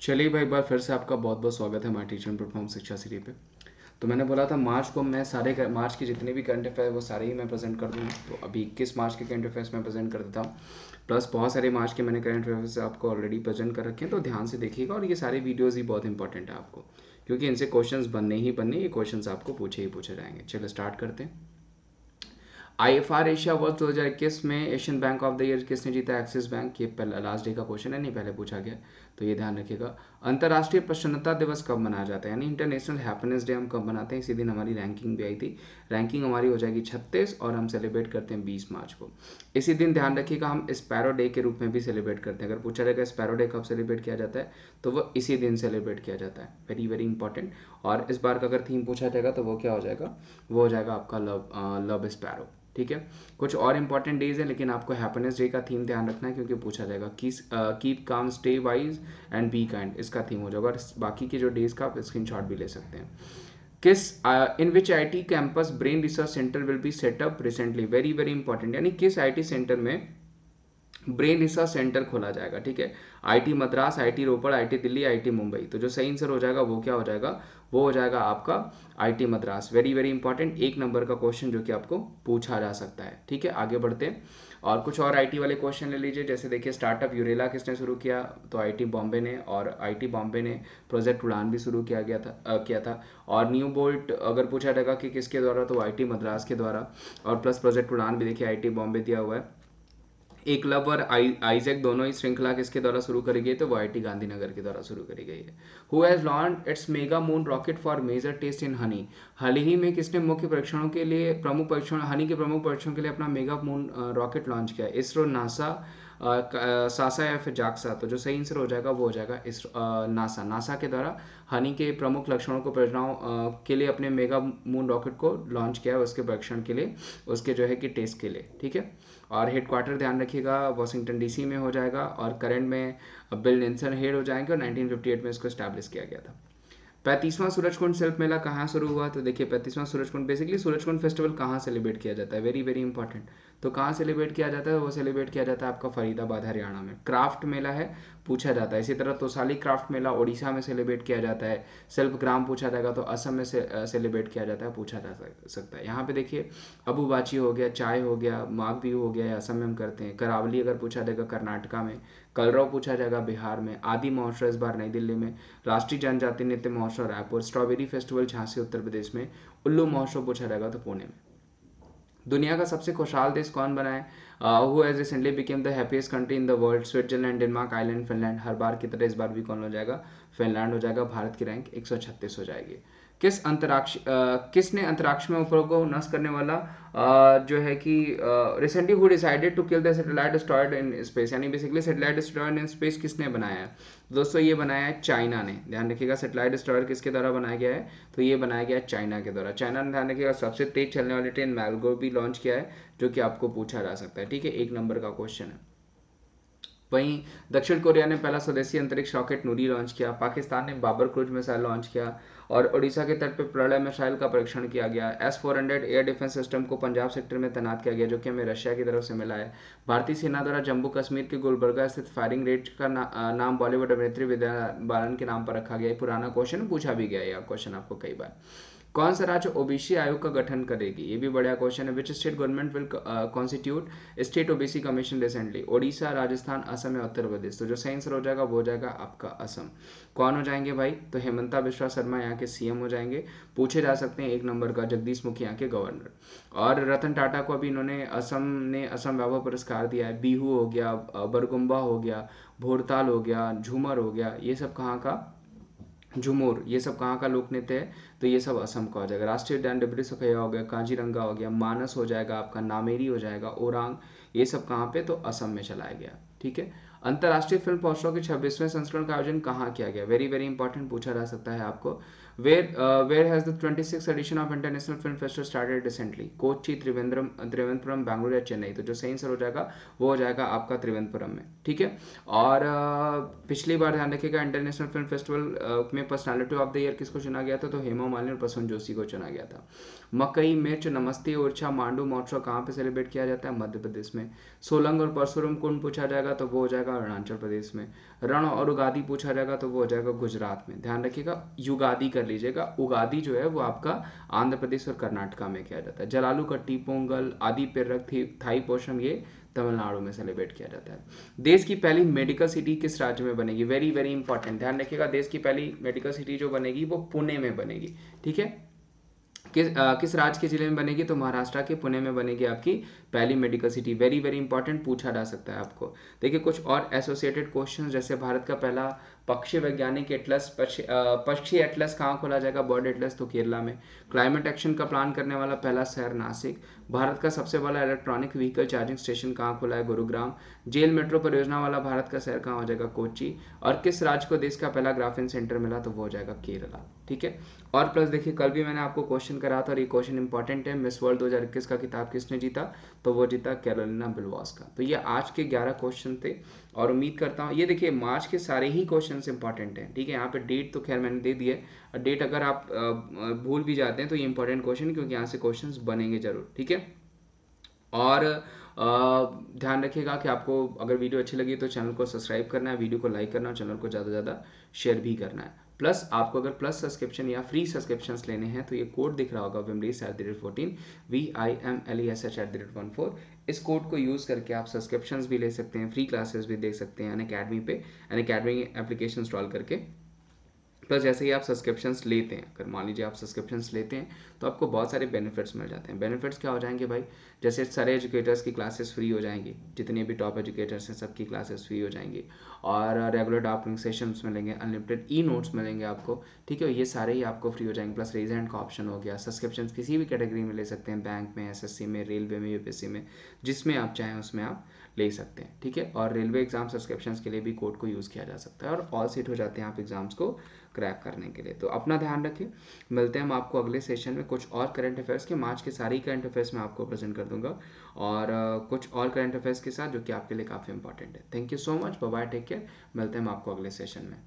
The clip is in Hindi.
चलिए भाई, एक बार फिर से आपका बहुत बहुत स्वागत है हमारे टीचर एंड परफॉर्म शिक्षा सीरी पे। तो मैंने बोला था मार्च को मैं मार्च के जितने भी करंट अफेयर वो सारे ही मैं प्रेजेंट कर दूँगा। तो अभी 21 मार्च के करंट अफेयर्स मैं प्रेजेंट कर देता हूँ। प्लस बहुत सारे मार्च के मैंने करंट अफेयर्स आपको ऑलरेडी प्रेजेंट कर रखे हैं, तो ध्यान से देखिएगा। और ये सारे वीडियोज़ ही बहुत इंपॉर्टेंट है आपको, क्योंकि इनसे क्वेश्चंस बनने ही बनने, ये क्वेश्चंस आपको पूछे ही पूछे जाएंगे। चलो स्टार्ट करते हैं। IFR एशिया अवार्ड 2021 में Asian bank of the year किसने जीता? Axis bank. ये पहला लास्ट डे का क्वेश्चन है, नहीं पहले पूछा गया, तो ये ध्यान रखिएगा। अंतर्राष्ट्रीय प्रसन्नता दिवस कब मनाया जाता है, यानी इंटरनेशनल हैप्पीनेस डे हम कब मनाते हैं? इसी दिन हमारी रैंकिंग भी आई थी। रैंकिंग हमारी हो जाएगी 36 और हम सेलिब्रेट करते हैं 20 मार्च को। इसी दिन ध्यान रखिएगा हम स्पैरो डे के रूप में भी सेलिब्रेट करते हैं। अगर पूछा जाएगा स्पैरो डे कब सेलिब्रेट किया जाता है, तो वो इसी दिन सेलिब्रेट किया जाता है। Very very important. और इस बार का अगर थीम पूछा जाएगा तो वो क्या हो जाएगा? वो हो जाएगा आपका लव स्पैरो। ठीक है। कुछ और इंपॉर्टेंट डेज हैं, लेकिन आपको हैप्पीनेस डे का थीम ध्यान रखना है, क्योंकि पूछा जाएगा keep calm stay wise and be kind, इसका थीम हो जाएगा। और बाकी के जो डेज का आप स्क्रीनशॉट भी ले सकते हैं। किस इन विच IT campus brain research centre will be set up recently? Very very important, यानी किस IT सेंटर में ब्रेन रिसर्च सेंटर खोला जाएगा। ठीक है। IT Madras, IT Ropar, IT Delhi, IT Mumbai. तो जो सही आंसर हो जाएगा वो क्या हो जाएगा? वो हो जाएगा आपका IT Madras. Very very important, एक नंबर का क्वेश्चन जो कि आपको पूछा जा सकता है। ठीक है, आगे बढ़ते हैं और कुछ और IT वाले क्वेश्चन ले लीजिए। जैसे देखिए, स्टार्टअप यूरेला किसने शुरू किया? तो IT बॉम्बे ने। और IT बॉम्बे ने प्रोजेक्ट उड़ान भी शुरू किया था। और न्यू बोल्ट अगर पूछा जाएगा कि किसके द्वारा, तो IT मद्रास के द्वारा। और प्लस प्रोजेक्ट उड़ान भी देखिए IT बॉम्बे दिया हुआ है। एकलव और आइजैक दोनों ही श्रृंखला किसके द्वारा शुरू करी गई? तो वो IT गांधीनगर के द्वारा शुरू करी गई है। Who has launch its mega moon rocket for major test in honey? हाल ही में किसने मुख्य परीक्षणों के लिए हनी के प्रमुख परीक्षणों के लिए अपना मेगा मून रॉकेट लॉन्च किया? इसरो, नासा, सासा या फिर जाक्सा? तो जो सही आंसर हो जाएगा वो हो जाएगा नासा के द्वारा हनी के प्रमुख लक्षणों को परियोजनाओं के लिए अपने मेगा मून रॉकेट को लॉन्च किया है, उसके परीक्षण के लिए, उसके जो है कि टेस्ट के लिए। ठीक है। और हेडक्वार्टर ध्यान रखिएगा वाशिंगटन DC में हो जाएगा। और करंट में बिल नेल्सन हेड हो जाएंगे। और 1958 में इसको स्टैब्लिश किया गया था। 35वां सूरजकुंड शिल्प मेला कहाँ शुरू हुआ? तो देखिए, 35वां सूरजकुंड, बेसिकली सूरजकुंड फेस्टिवल कहाँ सेलिब्रेट किया जाता है? Very very important. तो कहाँ सेलिब्रेट किया जाता है? वो सेलिब्रेट किया जाता है आपका फरीदाबाद हरियाणा में। क्राफ्ट मेला है, पूछा जाता है। इसी तरह तोसाली क्राफ्ट मेला उड़ीसा में सेलिब्रेट किया जाता है। शिल्प ग्राम पूछा जाएगा तो असम में सेलिब्रेट किया जाता है, पूछा जा सकता है। यहाँ पे देखिए, अबुबाची हो गया, चाय हो गया, माघ बिहू हो गया, असम में हम करते हैं। करावली अगर पूछा जाएगा कर्नाटका में। कलरव पूछा जाएगा बिहार में। आदि महोत्सव इस बार नई दिल्ली में। राष्ट्रीय जनजाति नृत्य महोत्सव रायपुर। स्ट्रॉबेरी फेस्टिवल झांसी उत्तर प्रदेश में। उल्लू महोत्सव पूछा जाएगा तो पुणे में। दुनिया का सबसे खुशहाल देश कौन बना है? Who has recently became the happiest country in the world? Switzerland, Denmark, island, Finland. हर बार की तरह इस बार भी कौन हो जाएगा? फिनलैंड हो जाएगा। भारत की रैंक 136 हो जाएगी। किसने अंतरिक्ष में उपग्रह को नष्ट करने वाला जो है कि recently who decided to kill the satellite destroyed in space, यानी basically satellite destroyed in space किसने बनाया है? दोस्तों ये बनाया है चाइना ने। ध्यान रखिएगा, सैटेलाइट डिस्ट्रॉयर किसके द्वारा बनाया गया है? तो ये बनाया गया है चाइना के द्वारा। चाइना ने, ध्यान रखिएगा, सबसे तेज चलने वाली ट्रेन मैलगो भी लॉन्च किया है, जो कि आपको पूछा जा सकता है। ठीक है, एक नंबर का क्वेश्चन है। वहीं दक्षिण कोरिया ने पहला स्वदेशी अंतरिक्ष रॉकेट नूरी लॉन्च किया। पाकिस्तान ने बाबर क्रूज मिसाइल लॉन्च किया। और उड़ीसा के तट पर प्रलय मिसाइल का परीक्षण किया गया। S-400 एयर डिफेंस सिस्टम को पंजाब सेक्टर में तैनात किया गया, जो कि हमें रशिया की तरफ से मिला है। भारतीय सेना द्वारा जम्मू कश्मीर के गुलबर्गा स्थित फायरिंग रेंज का नाम बॉलीवुड अभिनेत्री विद्या बालन के नाम पर रखा गया। पुराना क्वेश्चन पूछा भी गया है क्वेश्चन आपको कई बार। कौन सा राज्य ओबीसी आयोग का गठन करेगी? ये भी बड़ा क्वेश्चन है। Which state government will constitute state OBC commission recently? Odisha, Rajasthan, Assam या उत्तर प्रदेश? तो जो सही आंसर हो जाएगा वो हो जाएगा आपका असम। कौन हो जाएंगे भाई? तो हेमंता बिश्वा शर्मा यहाँ के CM हो जाएंगे। पूछे जा सकते हैं एक नंबर का। जगदीश मुखी यहाँ के गवर्नर। और रतन टाटा को अभी इन्होंने असम वैभव पुरस्कार दिया है। बिहू हो गया, बरगुम्बा हो गया, भोरताल हो गया, झूमर हो गया, ये सब कहाँ का? झुमूर, ये सब कहाँ का लोक नृत्य है? तो ये सब असम का हो जाएगा। राष्ट्रीय उद्यान डिब्रू सखैया हो गया, काजीरंगा हो गया, मानस हो जाएगा आपका, नामेरी हो जाएगा, ओरांग, ये सब कहाँ पे? तो असम में चलाया गया। ठीक है। अंतर्राष्ट्रीय फिल्म महोत्सव के 26वें संस्करण का आयोजन कहाँ किया गया? वेरी वेरी इंपॉर्टेंट, पूछा जा सकता है आपको। Where has the 26th edition of international film festival started recently? Kochi, Thiruvananthapuram, Bengaluru या चेन्नई? तो जो सही आंसर हो जाएगा वो हो जाएगा आपका त्रिवेंद्रपुरम में। ठीक है। और पिछली बार ध्यान रखिएगा, इंटरनेशनल फिल्म फेस्टिवल में पर्सनालिटी ऑफ द ईयर किसको चुना गया था? तो हेमा मालिनी और प्रसून जोशी को चुना गया था। मकई, मिर्च, नमस्ते, ओरछा, मांडू महोत्सव कहाँ पे सेलिब्रेट किया जाता है? मध्य प्रदेश में। सोलंग और परशुराम कुंड पूछा जाएगा तो वो हो जाएगा जाएगा अरुणाचल प्रदेश में। रण और उगादी पूछा जाएगा तो वो हो जाएगा गुजरात में। ध्यान रखिएगा, युगादि कर लीजिएगा, उगादि जो है वो आपका आंध्र प्रदेश और कर्नाटका में किया जाता है। जलालू कट्टी, पोंगल, आदि पिरक, थाई पोषम ये तमिलनाडु में सेलिब्रेट किया जाता है। देश की पहली मेडिकल सिटी किस राज्य में बनेगी? वेरी वेरी इंपॉर्टेंट, ध्यान रखिएगा, देश की पहली मेडिकल सिटी जो बनेगी वो पुणे में बनेगी। ठीक है, किस राज्य के जिले में बनेगी? तो महाराष्ट्र के पुणे में बनेगी आपकी पहली medical city. Very very important, पूछा जा सकता है आपको। देखिए कुछ और एसोसिएटेड क्वेश्चन, जैसे भारत का पहला पक्षी वैज्ञानिक एटलस, पक्षी एटलस कहाँ खोला जाएगा? बर्ड एटलस, तो केरला में। क्लाइमेट एक्शन का प्लान करने वाला पहला शहर नासिक। भारत का सबसे बड़ा इलेक्ट्रॉनिक व्हीकल चार्जिंग स्टेशन कहाँ खुला है? गुरुग्राम। जेल मेट्रो परियोजना वाला भारत का शहर कहाँ हो जाएगा? कोच्चि। और किस राज्य को देश का पहला ग्राफीन सेंटर मिला? तो वो हो जाएगा केरला। ठीक है, और प्लस देखिए कल भी मैंने आपको क्वेश्चन करा था और ये क्वेश्चन इंपॉर्टेंट है। मिस वर्ल्ड 2021 का खिताब किसने जीता? तो वो जीता कैरोलिना बिलवास्का। तो ये आज के 11 क्वेश्चन थे और उम्मीद करता हूँ, ये देखिए मार्च के सारे ही क्वेश्चन इंपॉर्टेंट हैं। ठीक है, यहाँ पे डेट तो खैर मैंने दे दी है, डेट अगर आप भूल भी जाते हैं तो ये इंपॉर्टेंट क्वेश्चन, क्योंकि यहाँ से क्वेश्चन बनेंगे जरूर। ठीक है, और ध्यान रखिएगा कि आपको अगर वीडियो अच्छी लगी तो चैनल को सब्सक्राइब करना है, वीडियो को लाइक करना है, चैनल को ज़्यादा से ज़्यादा शेयर भी करना है। प्लस आपको अगर प्लस सब्सक्रिप्शन या फ्री सब्सक्रिप्शंस लेने हैं तो ये कोड दिख रहा होगा Vimlesh@14, VIMLESH@14। इस कोड को यूज़ करके आप सब्सक्रिप्शंस भी ले सकते हैं, फ्री क्लासेस भी देख सकते हैं अनअकैडमी पे, अनअकैडमी एप्लीकेशन इंस्टॉल करके। प्लस जैसे ही आप सब्सक्रिप्शंस लेते हैं, अगर मान लीजिए आप सब्सक्रिप्शंस लेते हैं तो आपको बहुत सारे बेनिफिट्स मिल जाते हैं। बेनिफिट्स क्या हो जाएंगे भाई? जैसे सारे एजुकेटर्स की क्लासेस फ्री हो जाएंगी, जितने भी टॉप एजुकेटर्स हैं सबकी क्लासेस फ्री हो जाएंगी, और रेगुलर डाउटिंग सेशंस मिलेंगे, अनलिमिटेड ई नोट्स मिलेंगे आपको। ठीक है, ये सारे ही आपको फ्री हो जाएंगे। प्लस रेज हैंड का ऑप्शन हो गया, सब्सक्रिप्शन किसी भी कैटेगरी में ले सकते हैं, बैंक में, एसएससी में, रेलवे में, यूपीएससी में, जिसमें आप चाहें उसमें आप ले सकते हैं। ठीक है, और रेलवे एग्जाम सब्सक्रिप्शन के लिए भी कोड को यूज़ किया जा सकता है और ऑल सीट हो जाते हैं आप एग्जाम्स को क्रैक करने के लिए। तो अपना ध्यान रखें, मिलते हैं हम आपको अगले सेशन में कुछ और करंट अफेयर्स के। मार्च के सारे ही करंट अफेयर्स मैं आपको प्रेजेंट कर दूंगा और कुछ और करंट अफेयर्स के साथ जो कि आपके लिए काफ़ी इंपॉर्टेंट है। Thank you so much, bye bye, take care. मिलते हैं हम आपको अगले सेशन में।